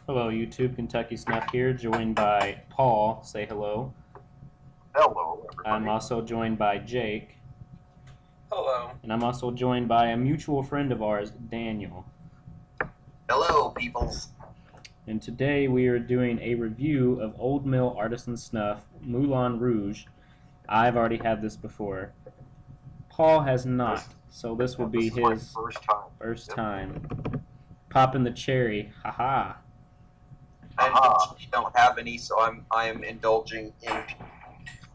Hello, YouTube. Kentucky Snuff here, joined by Paul. Say hello. Hello, everybody. I'm also joined by Jake. Hello. And I'm also joined by a mutual friend of ours, Daniel. Hello, peoples. And today we are doing a review of Old Mill Artisan Snuff, Moulin Rouge. I've already had this before. Paul has not, so this will be his first time. Popping the cherry, haha. I unfortunately don't have any, so I am indulging in.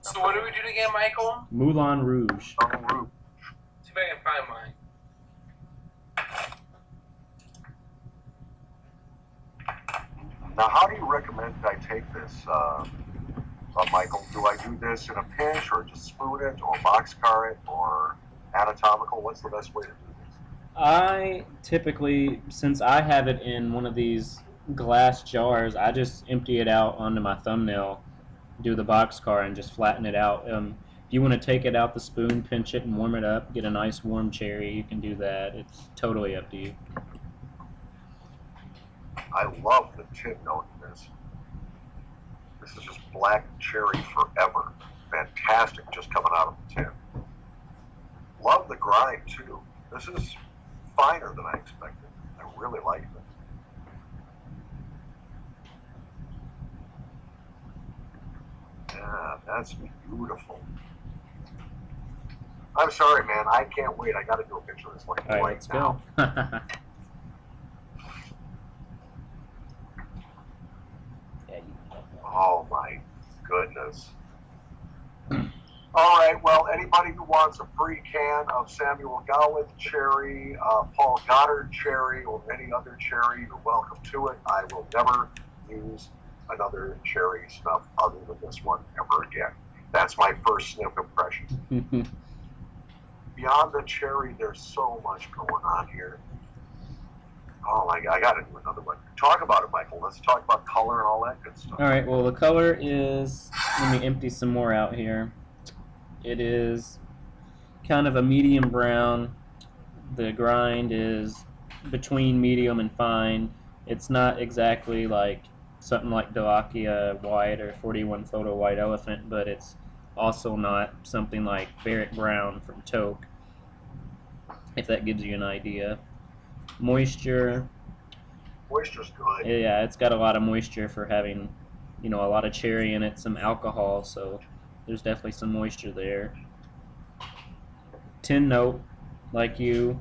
So what do we do again, Michael? Moulin Rouge. See if I can find mine. Now, how do you recommend I take this, Michael? Do I do this in a pinch, or just spoon it, or boxcar it, or anatomical? What's the best way to do this? I typically, since I have it in one of these glass jars, I just empty it out onto my thumbnail, do the boxcar, and just flatten it out. If you want to take it out the spoon, pinch it, and warm it up, get a nice warm cherry, you can do that. It's totally up to you. I love the tin note in this. This is just black cherry forever. Fantastic, just coming out of the tin. Love the grind, too. This is finer than I expected. I really like this. Yeah, that's beautiful. I'm sorry, man. I can't wait. I got to do a picture of this like All right, let's now. go. Oh my goodness. All right, well, anybody who wants a free can of Samuel Gowith cherry, Paul Goddard cherry, or any other cherry, you're welcome to it. I will never use another cherry snuff other than this one ever again. That's my first sniff impression. Beyond the cherry, there's so much going on here. Oh my God, I got to do another one. Talk about it, Michael. Let's talk about color and all that good stuff. All right, well, the color is, let me empty some more out here. It is kind of a medium brown. The grind is between medium and fine. It's not exactly like something like Delakia White or 41 Photo White Elephant, but it's also not something like Barrett Brown from Toke, if that gives you an idea. Moisture's good. Yeah, it's got a lot of moisture for having, a lot of cherry in it, some alcohol, so there's definitely some moisture there. Tin note, like you,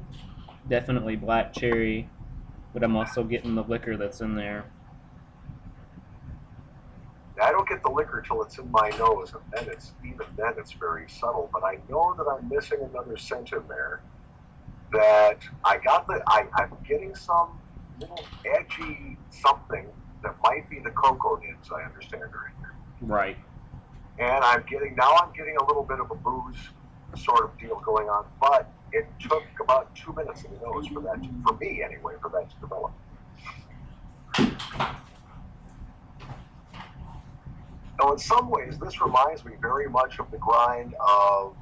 definitely black cherry, but I'm also getting the liquor that's in there. I don't get the liquor till it's in my nose, and then it's very subtle. But I know that I'm missing another scent in there. That I'm getting some little edgy something that might be the cocoa nibs, I understand, are in here. Right. And I'm getting a little bit of a booze sort of deal going on, but it took about 2 minutes in the nose for me anyway, for that to develop. Now, in some ways, this reminds me very much of the grind of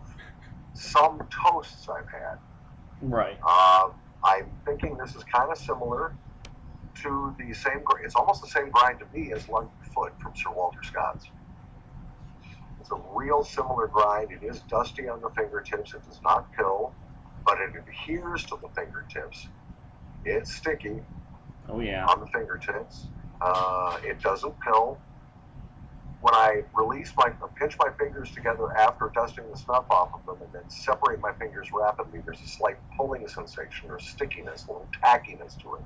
some toasts I've had. Right. I'm thinking this is kind of similar to the same. It's almost the same grind to me as London Foot from Sir Walter Scott's. It's a real similar grind. It is dusty on the fingertips. It does not pill, but it adheres to the fingertips. It's sticky. Oh yeah. On the fingertips. It doesn't pill. When I pinch my fingers together after dusting the snuff off of them and then separate my fingers rapidly, there's a slight pulling sensation or stickiness, a little tackiness to it.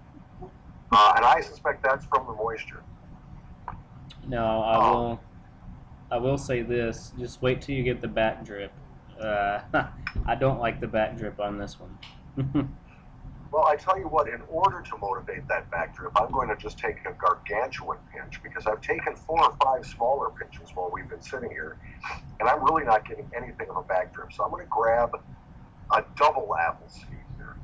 And I suspect that's from the moisture. No, I will say this, just wait till you get the Backdrip. I don't like the Backdrip on this one. Well, I tell you what, in order to motivate that Backdrip, I'm going to just take a gargantuan pinch, because I've taken 4 or 5 smaller pinches while we've been sitting here, and I'm really not getting anything of a Backdrip. So I'm going to grab a double apple seed here,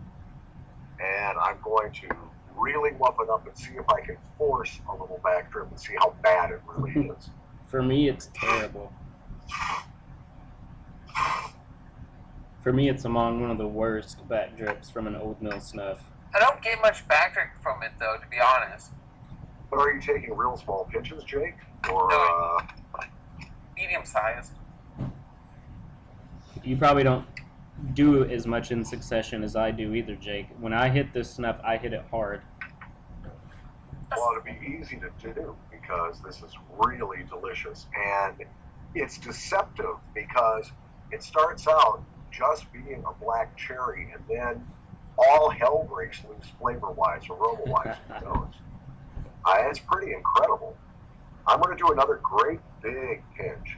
and I'm going to really muff it up and see if I can force a little Backdrip and see how bad it really is. For me, it's terrible. For me, it's among one of the worst Backdrips from an Old Mill snuff. I don't get much Backdrip from it, though, to be honest. But are you taking real small pinches, Jake? Or No. Medium size. You probably don't do as much in succession as I do either, Jake. When I hit this snuff, I hit it hard. well, it'd be easy to do because this is really delicious. And it's deceptive because it starts out just being a black cherry and then all hell breaks loose flavor-wise, aroma-wise. It's pretty incredible. I'm going to do another great big pinch.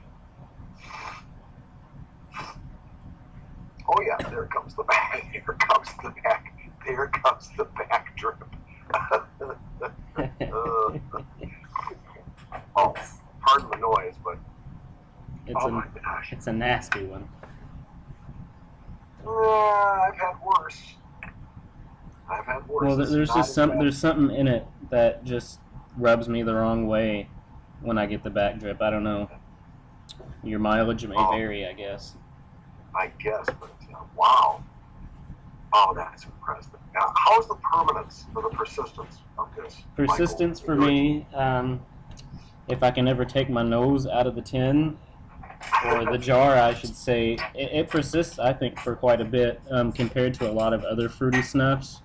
Oh yeah, there comes the back. Here comes the back. There comes the back drip. Oh, pardon the noise, but my gosh, it's a nasty one. I've had worse. Well, there's something in it that just rubs me the wrong way when I get the back drip. I don't know. Your mileage may vary, I guess. I guess, but wow. Oh, that's impressive. Now, how's the permanence or the persistence of this? Persistence Michael? for me, if I can ever take my nose out of the tin, or the jar, I should say, it persists, I think, for quite a bit compared to a lot of other fruity snuffs.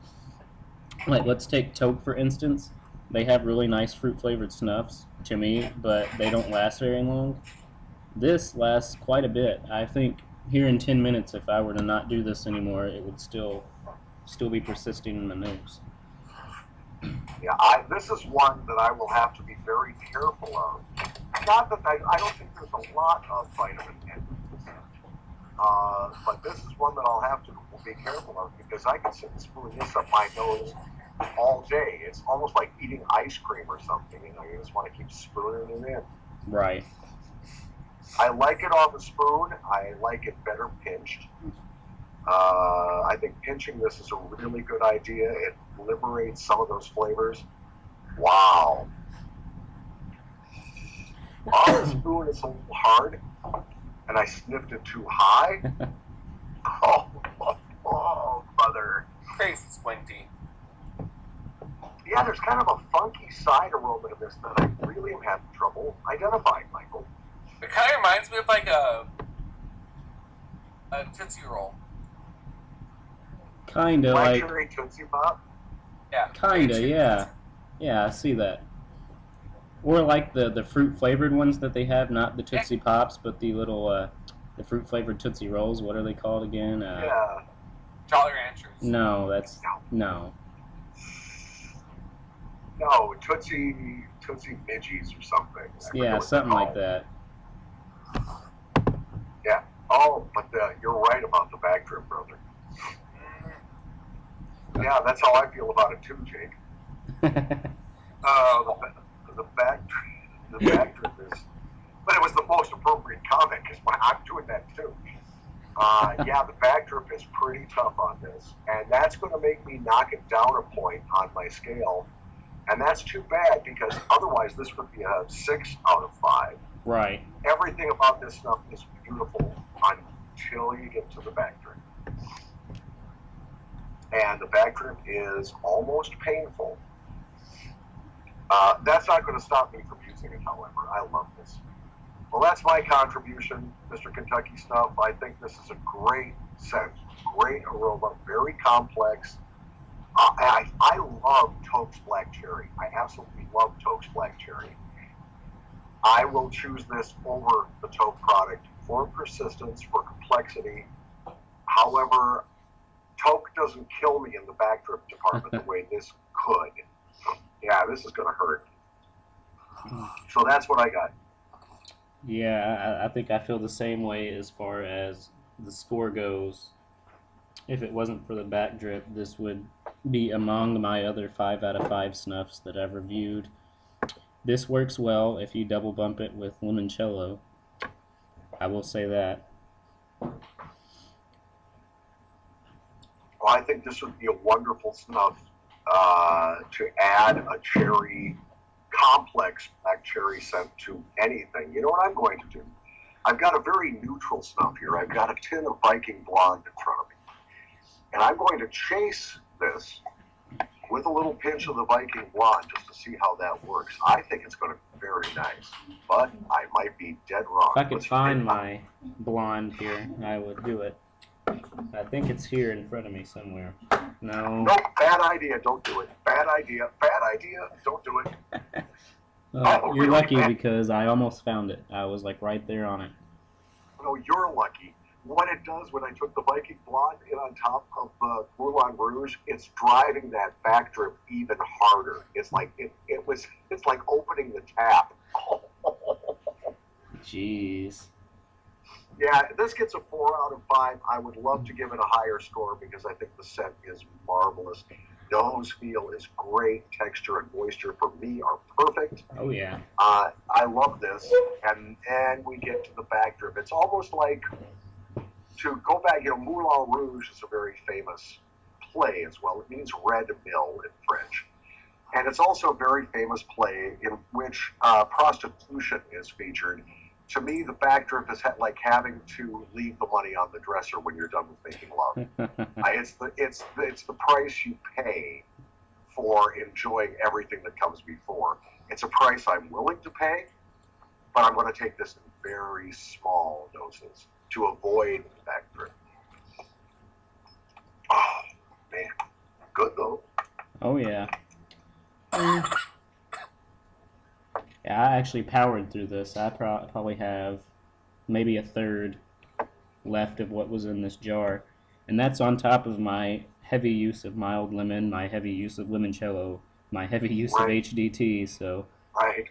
Like, let's take Toke, for instance. They have really nice fruit-flavored snuffs, to me, but they don't last very long. This lasts quite a bit. I think here in 10 minutes, if I were to not do this anymore, it would still be persisting in my nose. Yeah, this is one that I will have to be very careful of. Not that I don't think there's a lot of vitamin in this, but this is one that I'll have to be careful of because I can sit and spoon this up my nose all day. It's almost like eating ice cream or something. You just want to keep spooning it in. Right. I like it off a spoon. I like it better pinched. I think pinching this is a really good idea. It liberates some of those flavors. Wow. Off the spoon, it's a little hard, and I sniffed it too high. Oh, brother. Crazy squinty. Yeah, there's kind of a funky side aroma to this that I really am having trouble identifying, Michael. It kind of reminds me of like a Tootsie Roll. Kinda Black like. cherry Tootsie Pop? Yeah. Kinda, yeah. Yeah, I see that. Or like the fruit-flavored ones that they have, not the Tootsie Pops, but the little, the fruit-flavored Tootsie Rolls. What are they called again? Yeah. Jolly Ranchers. No, that's... No. No, Tootsie Midgies or something. Yeah, something like that. Yeah. Oh, but you're right about the Backdrip, brother. Yeah, that's how I feel about it too, Jake. The Backdrip is, but it was the most appropriate comment because I'm doing that too. Yeah, the Backdrip is pretty tough on this, and that's going to make me knock it down a point on my scale, and that's too bad because otherwise this would be a 6 out of 5. Right. Everything about this stuff is beautiful until you get to the Backdrip. And the Backdrip is almost painful. That's not going to stop me from using it, however. I love this. Well, that's my contribution, Mr. Kentucky Snuff. I think this is a great scent, great aroma, very complex. I love Toke's Black Cherry. I absolutely love Toke's Black Cherry. I will choose this over the Toke product for persistence, for complexity. However, Toke doesn't kill me in the Backdrip department the way this could. Yeah, this is going to hurt. So that's what I got. Yeah, I think I feel the same way as far as the score goes. If it wasn't for the Backdrip, this would be among my other 5 out of 5 snuffs that I've reviewed. This works well if you double bump it with limoncello. I will say that. Well, I think this would be a wonderful snuff to add a cherry, complex black cherry scent to anything. You know what I'm going to do? I've got a very neutral snuff here. I've got a tin of Viking Blonde in front of me. And I'm going to chase this with a little pinch of the Viking blonde just to see how that works. I think it's going to be very nice, but I might be dead wrong. If I could find my blonde here, I would do it. I think it's here in front of me somewhere. No. Nope, bad idea. Don't do it. Bad idea. Bad idea. Don't do it. Oh, you're really lucky bad. because I almost found it. I was like right there on it. No, you're lucky. What it does when I took the Viking blonde in on top of Moulin Rouge, it's driving that backdrip even harder. It's like it's like opening the tap. Jeez. Yeah, this gets a 4 out of 5. I would love to give it a higher score because I think the scent is marvelous. Nose feel is great. Texture and moisture for me are perfect. Oh yeah. I love this, and we get to the backdrip. It's almost like, to go back, Moulin Rouge is a very famous play as well. It means red mill in French. And it's also a very famous play in which prostitution is featured. To me, the backdrip is like having to leave the money on the dresser when you're done with making love. It's the price you pay for enjoying everything that comes before. It's a price I'm willing to pay, but I'm going to take this in very small doses to avoid the backdrip. Oh, man. Good, though. Oh yeah. Yeah, I actually powered through this. I probably have maybe a third left of what was in this jar. And that's on top of my heavy use of mild lemon, my heavy use of limoncello, my heavy use of HDT, so... Right.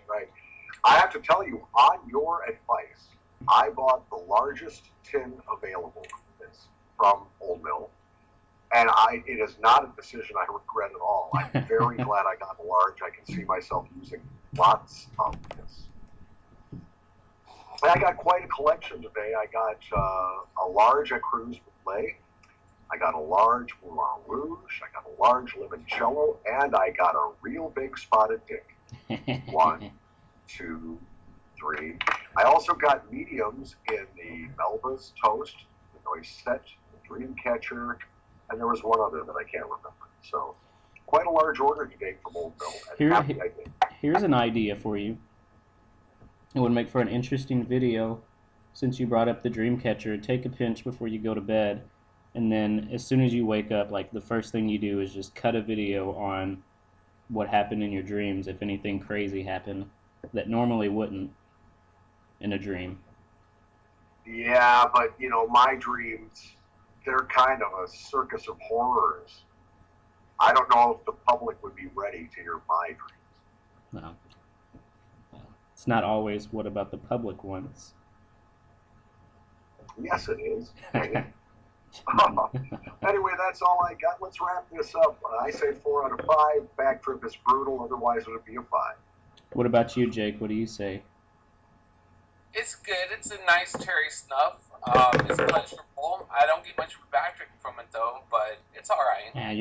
I have to tell you, on your advice, I bought the largest tin available of this from Old Mill. And it is not a decision I regret at all. I'm very glad I got the large. I can see myself using lots of this. And I got quite a collection today. I got a large Rouge Moulin. I got a large Moulin Rouge. I got a large limoncello. And I got a real big spotted dick. 1, 2, 3. I also got mediums in the Melba's Toast, the Noisette, the Dreamcatcher, and there was one other that I can't remember. So, quite a large order today from Old Mill. And happy I did. Here's an idea for you. It would make for an interesting video. Since you brought up the Dreamcatcher, take a pinch before you go to bed, and then as soon as you wake up, like the first thing you do is just cut a video on what happened in your dreams, if anything crazy happened that normally wouldn't in a dream. Yeah, but my dreams, they're kind of a circus of horrors. I don't know if the public would be ready to hear my dreams. No. It's not always what about the public wants. Yes, it is. Anyway, that's all I got. Let's wrap this up. I say 4 out of 5. Backdrip is brutal. Otherwise, it would be a 5. What about you, Jake? What do you say? It's good. It's a nice cherry snuff. It's pleasurable. I don't get much backdrip from it though, but it's all right. Yeah,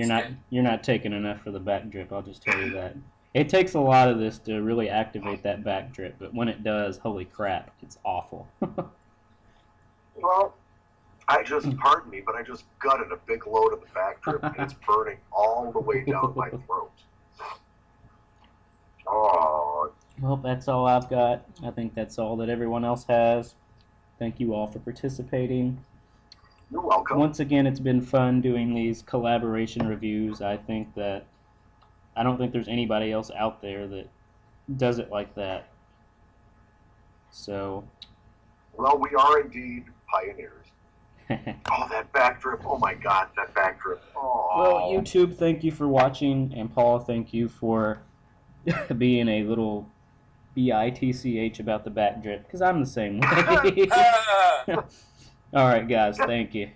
you're not taking enough for the backdrip. I'll just tell you that. It takes a lot of this to really activate that backdrip, but when it does, holy crap, it's awful. Well, pardon me, but I just gutted a big load of the backdrip, and it's burning all the way down my throat. Oh. Well, that's all I've got. I think that's all that everyone else has. Thank you all for participating. You're welcome. Once again, it's been fun doing these collaboration reviews. I don't think there's anybody else out there that does it like that. So. Well, we are indeed pioneers. Oh, that backdrip. Oh, my God, that backdrip. Oh. Well, YouTube, thank you for watching. And Paul, thank you for being a little bitch about the backdrip, because I'm the same way. All right, guys, thank you.